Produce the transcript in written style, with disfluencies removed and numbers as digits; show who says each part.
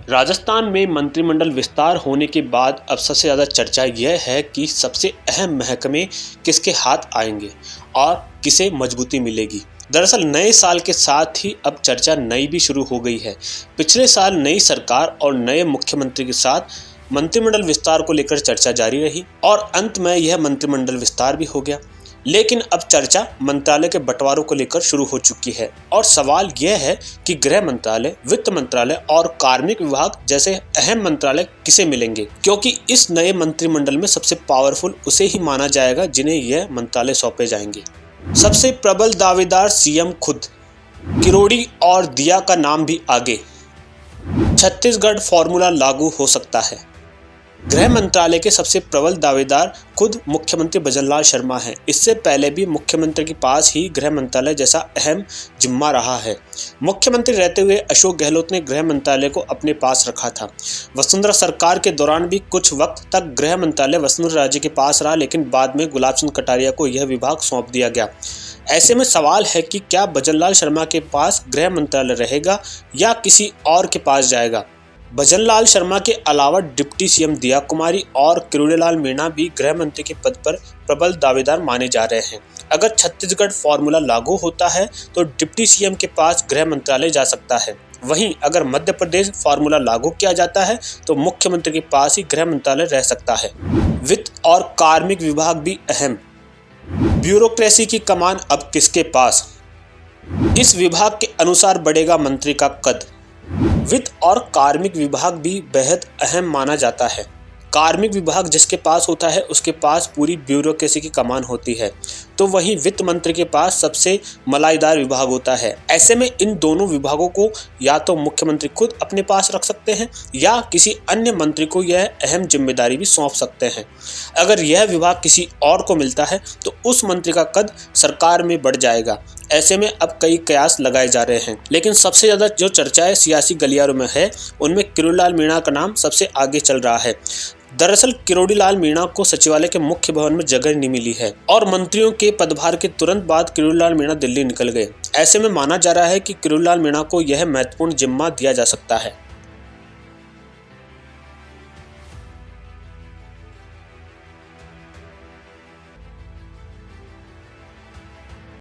Speaker 1: राजस्थान में मंत्रिमंडल विस्तार होने के बाद अब सबसे ज़्यादा चर्चा यह है कि सबसे अहम महकमे किसके हाथ आएंगे और किसे मजबूती मिलेगी। दरअसल नए साल के साथ ही अब चर्चा नई भी शुरू हो गई है। पिछले साल नई सरकार और नए मुख्यमंत्री के साथ मंत्रिमंडल विस्तार को लेकर चर्चा जारी रही और अंत में यह मंत्रिमंडल विस्तार भी हो गया। लेकिन अब चर्चा मंत्रालय के बंटवारों को लेकर शुरू हो चुकी है और सवाल यह है कि गृह मंत्रालय, वित्त मंत्रालय और कार्मिक विभाग जैसे अहम मंत्रालय किसे मिलेंगे, क्योंकि इस नए मंत्रिमंडल में सबसे पावरफुल उसे ही माना जाएगा जिन्हें यह मंत्रालय सौंपे जाएंगे। सबसे प्रबल दावेदार सीएम खुद, किरोड़ी और दिया का नाम भी आगे। छत्तीसगढ़ फॉर्मूला लागू हो सकता है। गृह मंत्रालय के सबसे प्रबल दावेदार खुद मुख्यमंत्री भजनलाल शर्मा हैं। इससे पहले भी मुख्यमंत्री के पास ही गृह मंत्रालय जैसा अहम जिम्मा रहा है। मुख्यमंत्री रहते हुए अशोक गहलोत ने गृह मंत्रालय को अपने पास रखा था। वसुंधरा सरकार के दौरान भी कुछ वक्त तक गृह मंत्रालय वसुंधरा राजे के पास रहा, लेकिन बाद में गुलाब चंद कटारिया को यह विभाग सौंप दिया गया। ऐसे में सवाल है कि क्या भजनलाल शर्मा के पास गृह मंत्रालय रहेगा या किसी और के पास जाएगा। भजनलाल शर्मा के अलावा डिप्टी सीएम दिया कुमारी और किरोड़ीलाल मीणा भी गृह मंत्री के पद पर प्रबल दावेदार माने जा रहे हैं। अगर छत्तीसगढ़ फॉर्मूला लागू होता है तो डिप्टी सीएम के पास गृह मंत्रालय जा सकता है। वहीं अगर मध्य प्रदेश फॉर्मूला लागू किया जाता है तो मुख्यमंत्री के पास ही गृह मंत्रालय रह सकता है। वित्त और कार्मिक विभाग भी अहम। ब्यूरोक्रेसी की कमान अब किसके पास? इस विभाग के अनुसार बढ़ेगा मंत्री का कद। वित्त और कार्मिक विभाग भी बेहद अहम माना जाता है। कार्मिक विभाग जिसके पास होता है उसके पास पूरी ब्यूरोक्रेसी की कमान होती है, तो वहीं वित्त मंत्री के पास सबसे मलाईदार विभाग होता है। ऐसे में इन दोनों विभागों को या तो मुख्यमंत्री खुद अपने पास रख सकते हैं या किसी अन्य मंत्री को यह अहम जिम्मेदारी भी सौंप सकते हैं। अगर यह विभाग किसी और को मिलता है तो उस मंत्री का कद सरकार में बढ़ जाएगा। ऐसे में अब कई कयास लगाए जा रहे हैं, लेकिन सबसे ज़्यादा जो चर्चाएं सियासी गलियारों में है उनमें किरोड़ीलाल मीणा का नाम सबसे आगे चल रहा है। दरअसल किरोड़ीलाल मीणा को सचिवालय के मुख्य भवन में जगह नहीं मिली है और मंत्रियों के पदभार के तुरंत बाद किरोड़ीलाल मीणा दिल्ली निकल गए। ऐसे में माना जा रहा है कि किरोड़ीलाल मीणा को यह महत्वपूर्ण जिम्मा दिया जा सकता है।